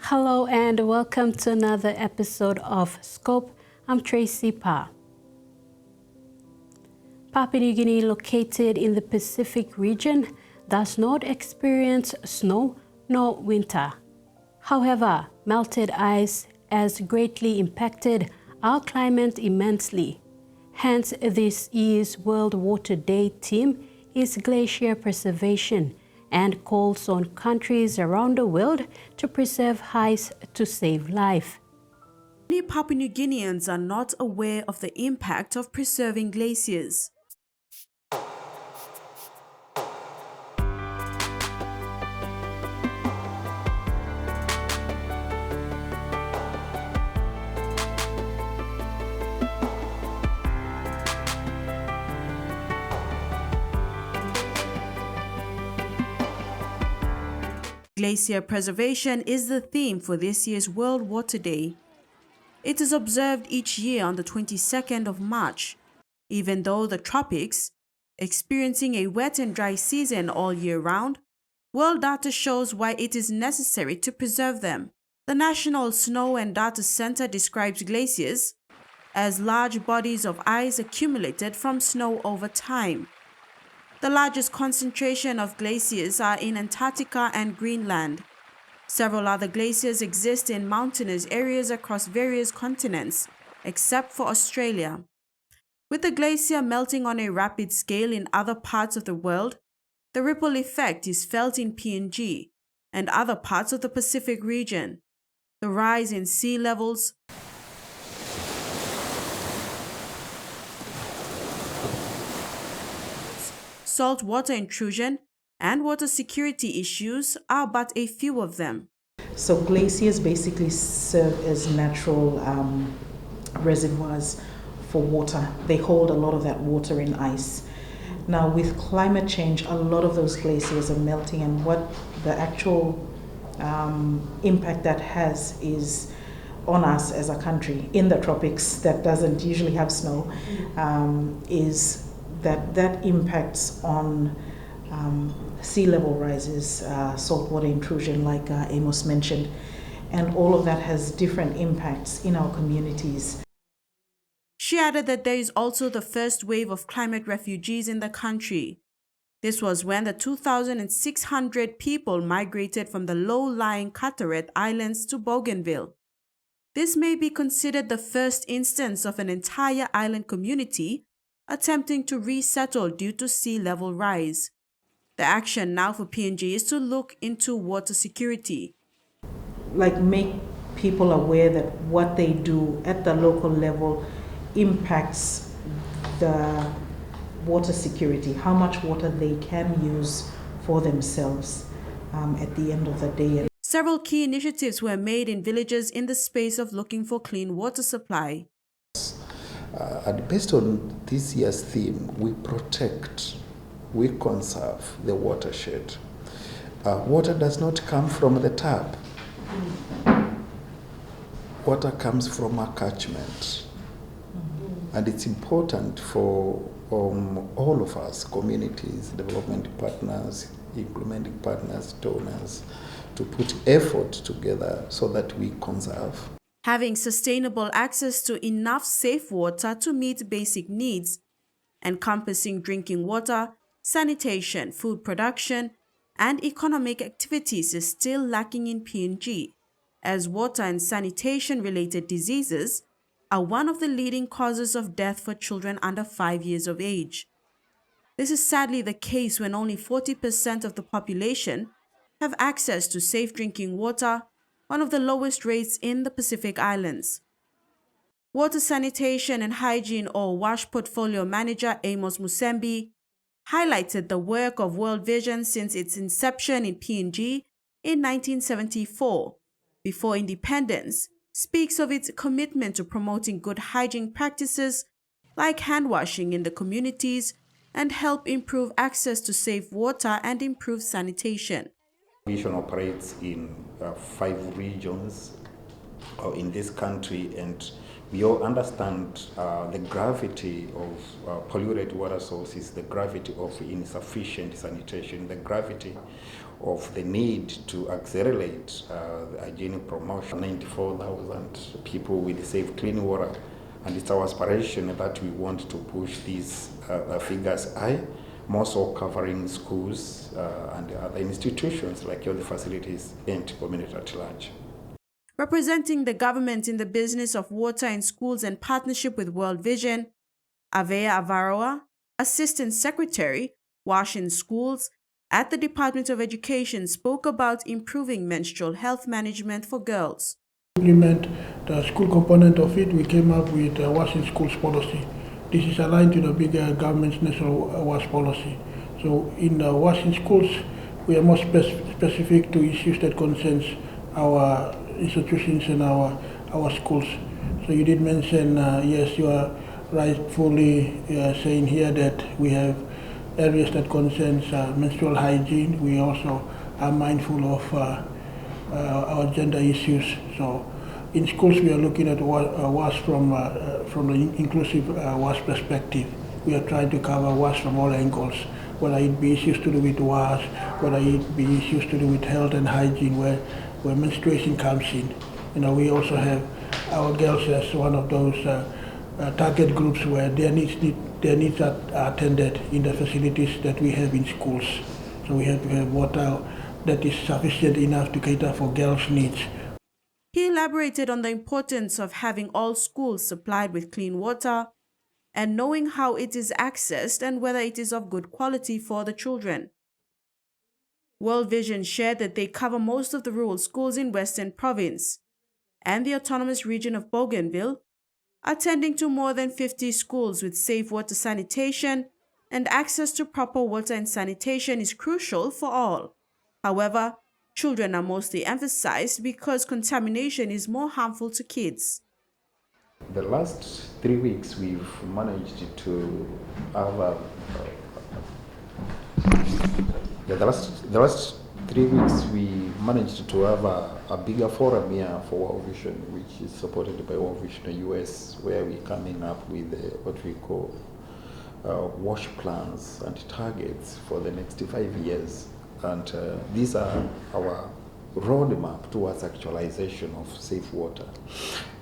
Hello and welcome to another episode of Scope. I'm Tracy Pa. Papua New Guinea, located in the Pacific region, does not experience snow nor winter. However, melted ice has greatly impacted our climate immensely. Hence, this year's World Water Day theme is glacier preservation and calls on countries around the world to preserve ice to save life. Many Papua New Guineans are not aware of the impact of preserving glaciers. Glacier preservation is the theme for this year's World Water Day. It is observed each year on the 22nd of March. Even though the tropics, experiencing a wet and dry season all year round, world data shows why it is necessary to preserve them. The National Snow and Data Center describes glaciers as large bodies of ice accumulated from snow over time. The largest concentration of glaciers are in Antarctica and Greenland. Several other glaciers exist in mountainous areas across various continents, except for Australia. With the glacier melting on a rapid scale in other parts of the world, the ripple effect is felt in PNG and other parts of the Pacific region. The rise in sea levels, saltwater intrusion, and water security issues are but a few of them. So glaciers basically serve as natural reservoirs for water. They hold a lot of that water in ice. Now with climate change, a lot of those glaciers are melting, and what the actual impact that has is on us as a country in the tropics that doesn't usually have snow, is that impacts on sea level rises, saltwater intrusion like Amos mentioned, and all of that has different impacts in our communities. She added that there is also the first wave of climate refugees in the country. This was when the 2,600 people migrated from the low-lying Carteret Islands to Bougainville. This may be considered the first instance of an entire island community attempting to resettle due to sea level rise. The action now for PNG is to look into water security. Like make people aware that what they do at the local level impacts the water security, how much water they can use for themselves at the end of the day. Several key initiatives were made in villages in the space of looking for clean water supply. And based on this year's theme, we protect, we conserve the watershed. Water does not come from the tap. Water comes from a catchment. And it's important for all of us, communities, development partners, implementing partners, donors, to put effort together so that we conserve. Having sustainable access to enough safe water to meet basic needs, encompassing drinking water, sanitation, food production, and economic activities is still lacking in PNG, as water and sanitation-related diseases are one of the leading causes of death for children under 5 years of age. This is sadly the case when only 40% of the population have access to safe drinking water, one of the lowest rates in the Pacific Islands. Water Sanitation and Hygiene or WASH Portfolio Manager Amos Musembi highlighted the work of World Vision since its inception in PNG in 1974, before independence, speaks of its commitment to promoting good hygiene practices like hand washing in the communities and help improve access to safe water and improve sanitation. Vision operates in 5 regions in this country, and we all understand the gravity of polluted water sources, the gravity of insufficient sanitation, the gravity of the need to accelerate the hygienic promotion. 94,000 people with safe, clean water. And it's our aspiration that we want to push these figures high, more so covering schools and other institutions like health facilities and community at large. Representing the government in the business of water in schools and partnership with World Vision, Avea Avaroa, Assistant Secretary, WASH in Schools, at the Department of Education, spoke about improving menstrual health management for girls. To implement the school component of it, we came up with a WASH in Schools policy. This is aligned to the bigger government's national WASH policy. So in the WASH in Schools, we are more specific to issues that concerns our institutions and our schools. So you did mention, yes, you are rightfully saying here that we have areas that concerns menstrual hygiene. We also are mindful of our gender issues. So in schools we are looking at WASH from the inclusive WASH perspective. We are trying to cover WASH from all angles, whether it be issues to do with WASH, whether it be issues to do with health and hygiene, where menstruation comes in. You know, we also have our girls as one of those target groups where their needs are attended in the facilities that we have in schools. So we have to have water that is sufficient enough to cater for girls' needs. He elaborated on the importance of having all schools supplied with clean water and knowing how it is accessed and whether it is of good quality for the children. World Vision shared that they cover most of the rural schools in Western Province and the autonomous region of Bougainville, attending to more than 50 schools with safe water sanitation, and access to proper water and sanitation is crucial for all. However, children are mostly emphasized because contamination is more harmful to kids. The last 3 weeks we've managed to have the last 3 weeks we managed to have a bigger forum here for World Vision, which is supported by World Vision US, where we're coming up with what we call WASH plans and targets for the next 5 years. And these are our roadmap towards actualization of safe water.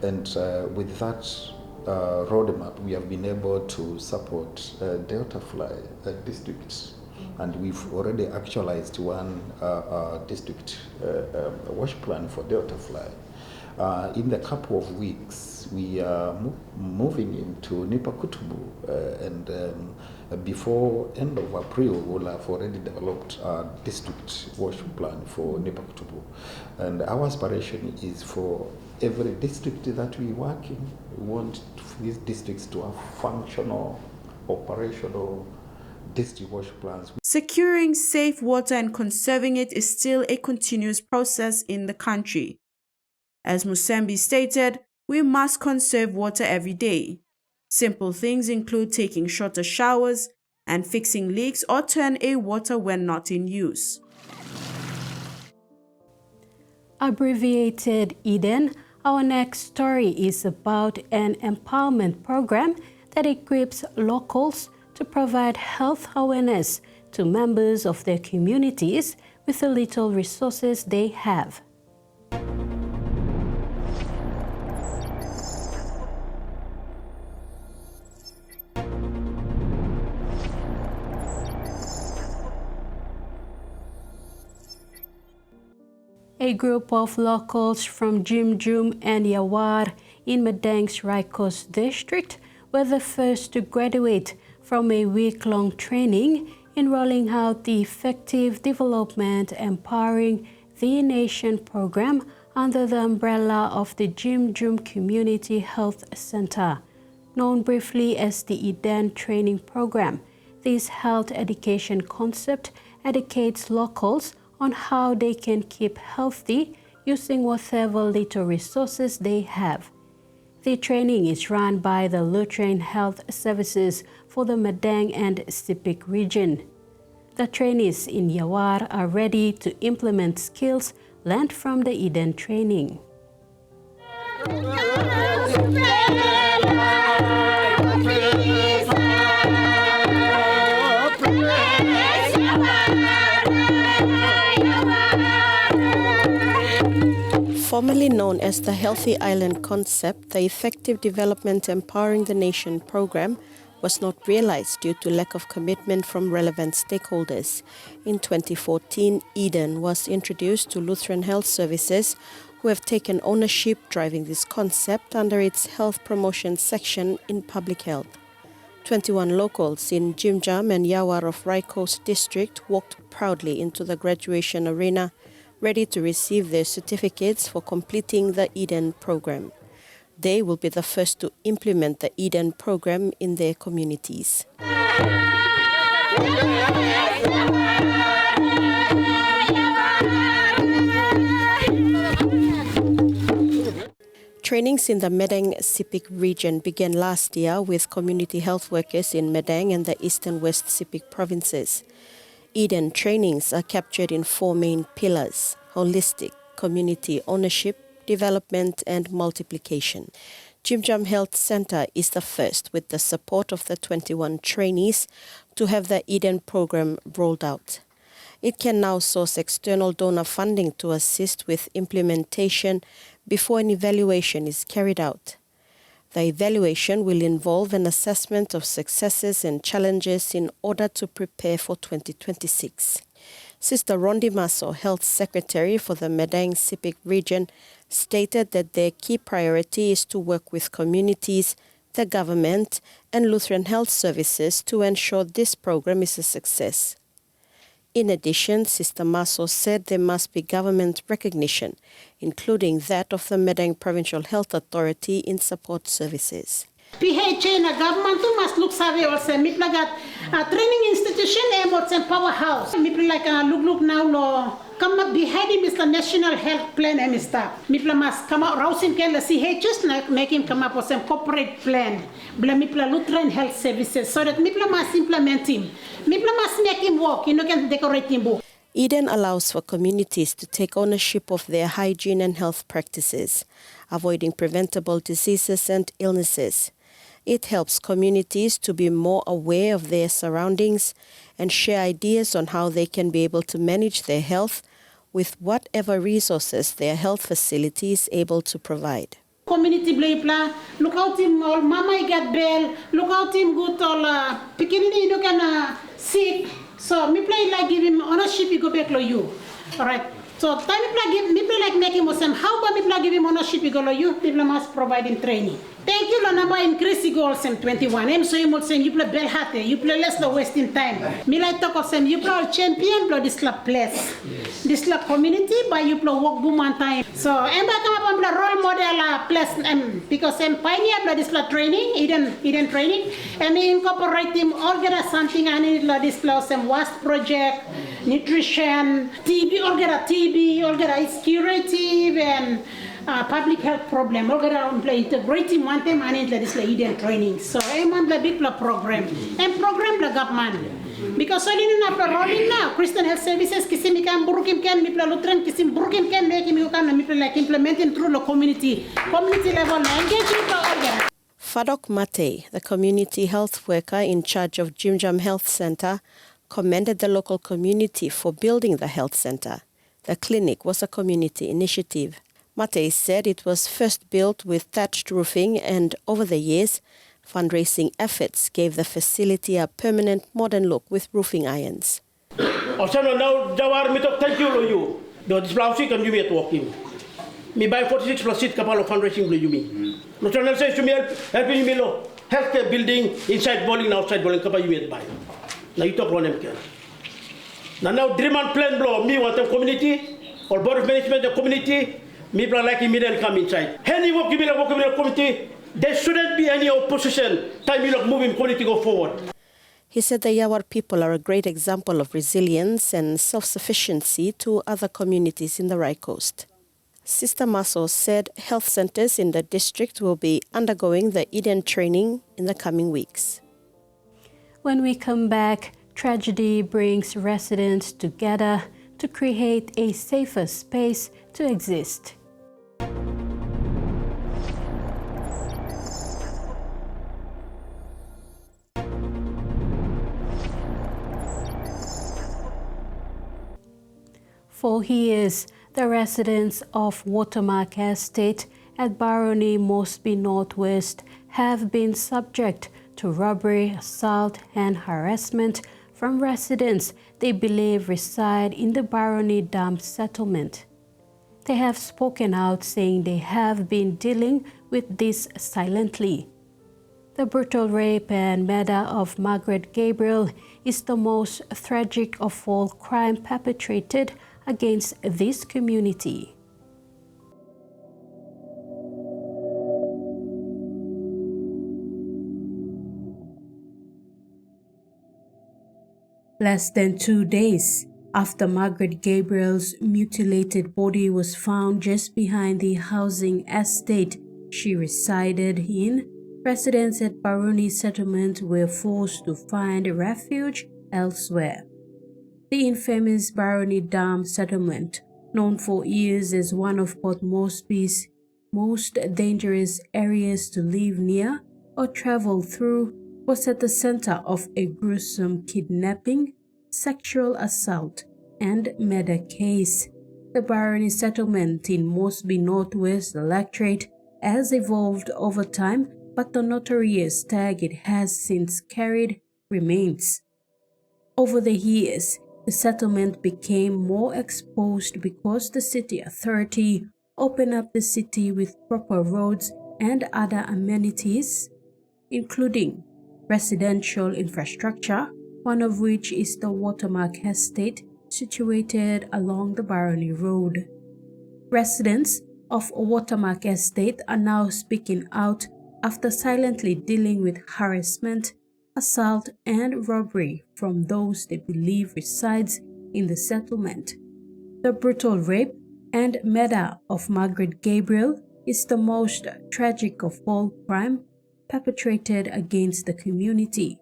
And with that roadmap, we have been able to support Delta Fly districts. And we've already actualized one district WASH plan for Delta Fly. In the couple of weeks, we are moving into Nipakutubu, and before end of April, we'll have already developed a district WASH plan for Nipakutubu. And our aspiration is for every district that we work in, we want these districts to have functional, operational district WASH plans. Securing safe water and conserving it is still a continuous process in the country. As Musembi stated, we must conserve water every day. Simple things include taking shorter showers and fixing leaks or turn a water when not in use. Abbreviated Eden, our next story is about an empowerment program that equips locals to provide health awareness to members of their communities with the little resources they have. A group of locals from Jimjum and Yawar in Madang's Raikos district were the first to graduate from a week-long training in rolling out the Effective Development Empowering the Nation program under the umbrella of the Jimjum Community Health Center. Known briefly as the Eden Training Program, this health education concept educates locals on how they can keep healthy using whatever little resources they have. The training is run by the Lutheran Health Services for the Madang and Sepik region. The trainees in Yawar are ready to implement skills learned from the Eden training. Formerly known as the Healthy Island Concept, the Effective Development Empowering the Nation program was not realized due to lack of commitment from relevant stakeholders. In 2014, Eden was introduced to Lutheran Health Services, who have taken ownership driving this concept under its health promotion section in public health. 21 locals in Jimjam and Yawar of Rai Coast District walked proudly into the graduation arena, ready to receive their certificates for completing the Eden program. They will be the first to implement the Eden program in their communities. Trainings in the Medang-Sepik region began last year with community health workers in Medang and the East and West Sepik provinces. Eden trainings are captured in 4 main pillars: holistic, community ownership, development and multiplication. Jimjam Health Center is the first, with the support of the 21 trainees, to have the Eden program rolled out. It can now source external donor funding to assist with implementation before an evaluation is carried out. The evaluation will involve an assessment of successes and challenges in order to prepare for 2026. Sister Rondi Maso, Health Secretary for the Medang-Sepik region, stated that their key priority is to work with communities, the government, and Lutheran Health Services to ensure this program is a success. In addition, Sister Maso said there must be government recognition, including that of the Medang Provincial Health Authority in support services. PHA na government tu mas look sabi also mipla gat training institution about some powerhouse mipla like look now lo come up behind him is the national health plan and stuff mipla mas come out rousing can the CHS na make him come up with some corporate plan bla mipla Lutheran health services so that mipla mas implement him mipla mas make him work can decorate him book. Eden allows for communities to take ownership of their hygiene and health practices, avoiding preventable diseases and illnesses. It helps communities to be more aware of their surroundings and share ideas on how they can be able to manage their health with whatever resources their health facility is able to provide. Community blah look out him all mama get bell, look out him good all beginning can sick. So me play like give him ownership you go back to you. Alright. So time me play like make him some how about me play give him ownership you go to you, people must provide him training. Thank you, Lanaba increase the goals in 21. I'm so you must say you play Belhate, you play less the wasting time. Me like talk of some you play champion blow this club place. This club community by you play work boom one time. So I'm come up on the role model place because I'm pioneer blow this club training, Eden training, and me incorporate him organize something and it this club some WASP project, nutrition, TB, organize curative and public health problem. We're going to integrate him one time and into this Eden training. So I'm on the big program and program the government. Because so in after rolling now, Christian Health Services kisim can burukim can mipla Lutheran kisim burukim can make him can mipla like implementing through the community level engaging the organ. Fadok Mate, the community health worker in charge of Jimjam Health Center, commended the local community for building the health center. The clinic was a community initiative. Mate said it was first built with thatched roofing and over the years, fundraising efforts gave the facility a permanent modern look with roofing irons. Now Jawar mitok thank you. The display can you be at walking. Me buy 46 plus seat couple of fundraising you me. No channel says to me helping me lo healthcare building inside bowling outside bowling couple you buy. Now you talk on them care. Now dream and plan blow me want a community or board of management the community. Me like immediately come inside. Any work in the community, there shouldn't be any opposition. Time you look moving community go forward. He said the Yawar people are a great example of resilience and self-sufficiency to other communities in the Rai Coast. Sister Maso said health centers in the district will be undergoing the Eden training in the coming weeks. When we come back, tragedy brings residents together to create a safer space to exist. For he is The residents of Watermark Estate at Barony Mosby Northwest have been subject to robbery, assault and harassment from residents they believe reside in the Barony Dam settlement. They have spoken out saying they have been dealing with this silently. The brutal rape and murder of Margaret Gabriel is the most tragic of all crime perpetrated against this community. Less than 2 days after Margaret Gabriel's mutilated body was found just behind the housing estate she resided in, residents at Barony settlement were forced to find refuge elsewhere. The infamous Barony Dam settlement, known for years as one of Port Moresby's most dangerous areas to live near or travel through, was at the center of a gruesome kidnapping, sexual assault, and murder case. The Barony settlement in Mosby Northwest Electorate has evolved over time, but the notorious tag it has since carried remains. Over the years, the settlement became more exposed because the city authority opened up the city with proper roads and other amenities, including residential infrastructure, one of which is the Watermark Estate situated along the Barony Road. Residents of Watermark Estate are now speaking out after silently dealing with harassment, assault, and robbery from those they believe resides in the settlement. The brutal rape and murder of Margaret Gabriel is the most tragic of all crime perpetrated against the community,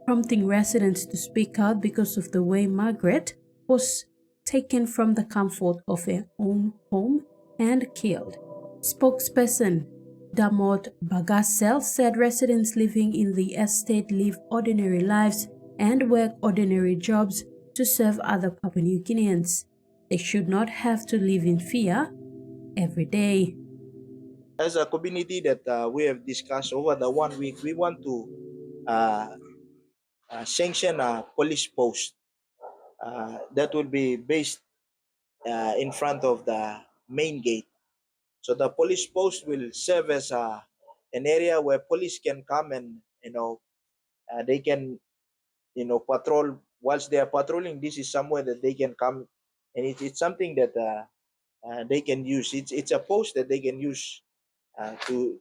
prompting residents to speak out because of the way Margaret was taken from the comfort of her own home and killed. Spokesperson Damot Bagasel said residents living in the estate live ordinary lives and work ordinary jobs to serve other Papua New Guineans. They should not have to live in fear every day. As a community that we have discussed over the 1 week, we want to sanction a police post that will be based in front of the main gate. So the police post will serve as an area where police can come and they can patrol. Whilst they are patrolling, this is somewhere that they can come, and it's something that they can use. It's a post that they can use to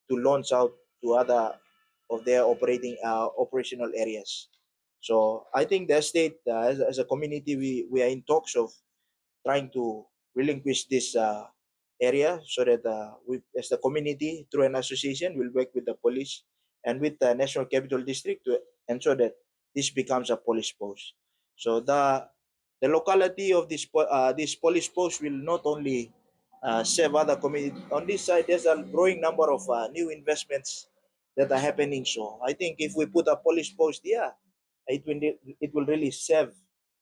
launch out to other of their operational areas. So I think the state, as a community, we are in talks of trying to relinquish this area so that we, as the community, through an association, will work with the police and with the National Capital District to ensure that this becomes a police post. So the locality of this police post will not only serve other communities. On this side, there's a growing number of new investments that are happening. So I think if we put a police post here, it will really serve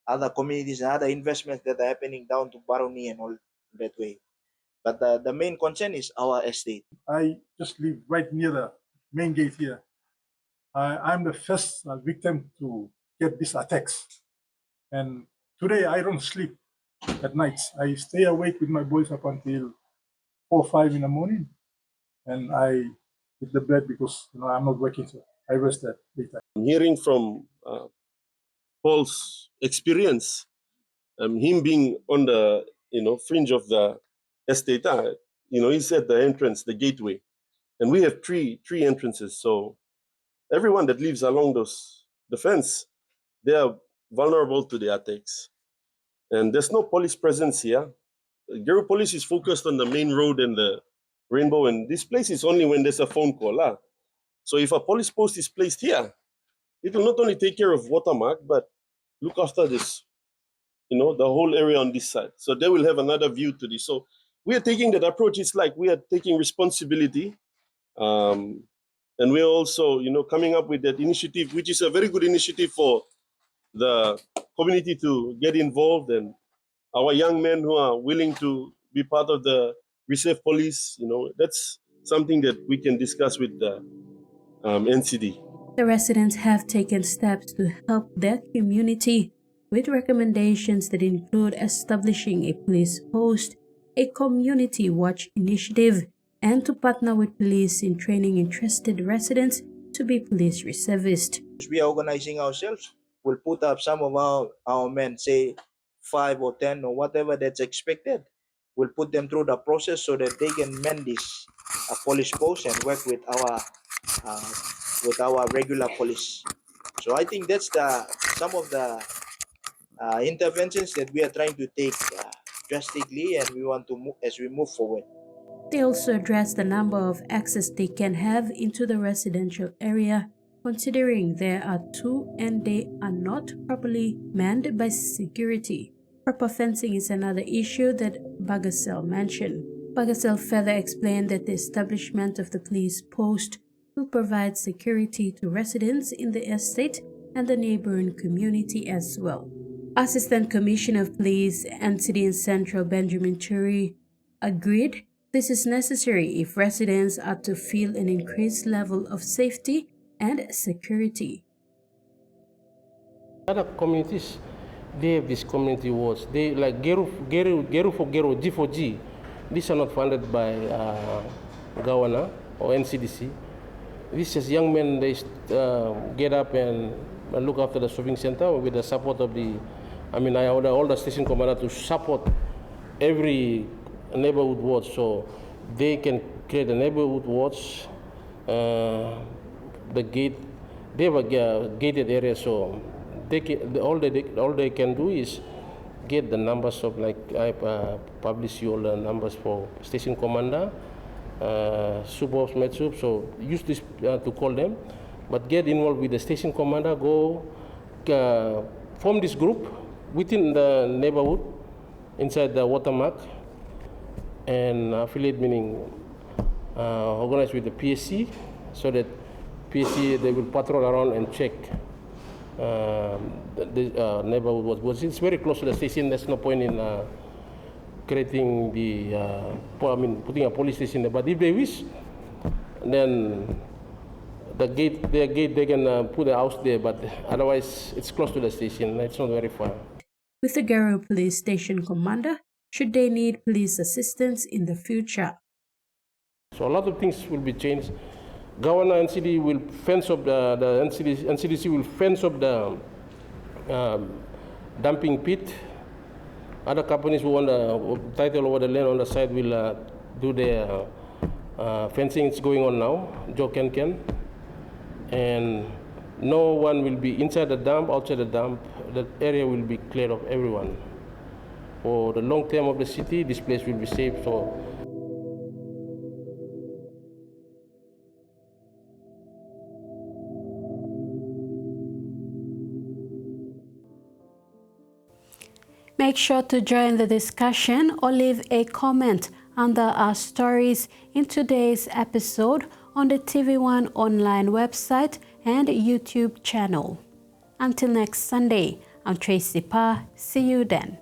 other communities and other investments that are happening down to Barony and all that way. But the main concern is our estate. I just live right near the main gate here. I'm the first victim to get these attacks. And today I don't sleep at nights. I stay awake with my boys up until 4 or 5 in the morning. And I hit the bed because I'm not working, so I rest at daytime. Hearing from Paul's experience, him being on the fringe of the estate, he's at the entrance, the gateway, and we have three entrances. So everyone that lives along the fence, they are vulnerable to the attacks, and there's no police presence here. Gero Police is focused on the main road and the Rainbow, and this place is only when there's a phone call. So if a police post is placed here, it will not only take care of Watermark, but look after this, the whole area on this side. So they will have another view to this. So we are taking that approach. It's like we are taking responsibility. And we're also, coming up with that initiative, which is a very good initiative for the community to get involved and our young men who are willing to be part of the reserve police, that's something that we can discuss with the NCD. The residents have taken steps to help their community with recommendations that include establishing a police post, a community watch initiative, and to partner with police in training interested residents to be police reservists. We are organizing ourselves. We'll put up some of our men, say 5 or 10 or whatever that's expected. We'll put them through the process so that they can man this police post and work with our regular police. So I think that's some of the interventions that we are trying to take drastically, and we want to move as we move forward. They also address the number of access they can have into the residential area, considering there are 2 and they are not properly manned by security. Proper fencing is another issue that Bagasel mentioned. Bagasel further explained that the establishment of the police post will provide security to residents in the estate and the neighboring community as well. Assistant Commissioner of Police NCD in Central Benjamin Churi agreed this is necessary if residents are to feel an increased level of safety and security. Other communities, they have these community wards. They like Geru for Geru, G for G. These are not funded by Gawana or NCDC. These is young men, they get up and look after the shopping center with the support of I order all the station commander to support every neighborhood watch, so they can create a neighborhood watch. The gate, they have a gated area, so all they can do is get the numbers of, like I publish you all the numbers for station commander, sub-ops, med-sub, so use this to call them, but get involved with the station commander, go form this group within the neighborhood inside the watermark, and affiliate, meaning organize with the PSC, so that PSC, they will patrol around and check the neighborhood was. It's very close to the station. There's no point in creating putting a police station there. But if they wish, then their gate, they can put a house there. But otherwise, it's close to the station. It's not very far. With the Garo Police Station Commander, should they need police assistance in the future. So a lot of things will be changed. Governor NCD will fence up the NCDC will fence up the dumping pit. Other companies who want the title over the land on the side will do their fencing. It's going on now, Joe Ken. And no one will be inside the dump, outside the dump. That area will be cleared of everyone. For the long term of the city, this place will be safe. So. Make sure to join the discussion or leave a comment under our stories in today's episode on the TVWAN online website and YouTube channel. Until next Sunday, I'm Tracy Pa. See you then.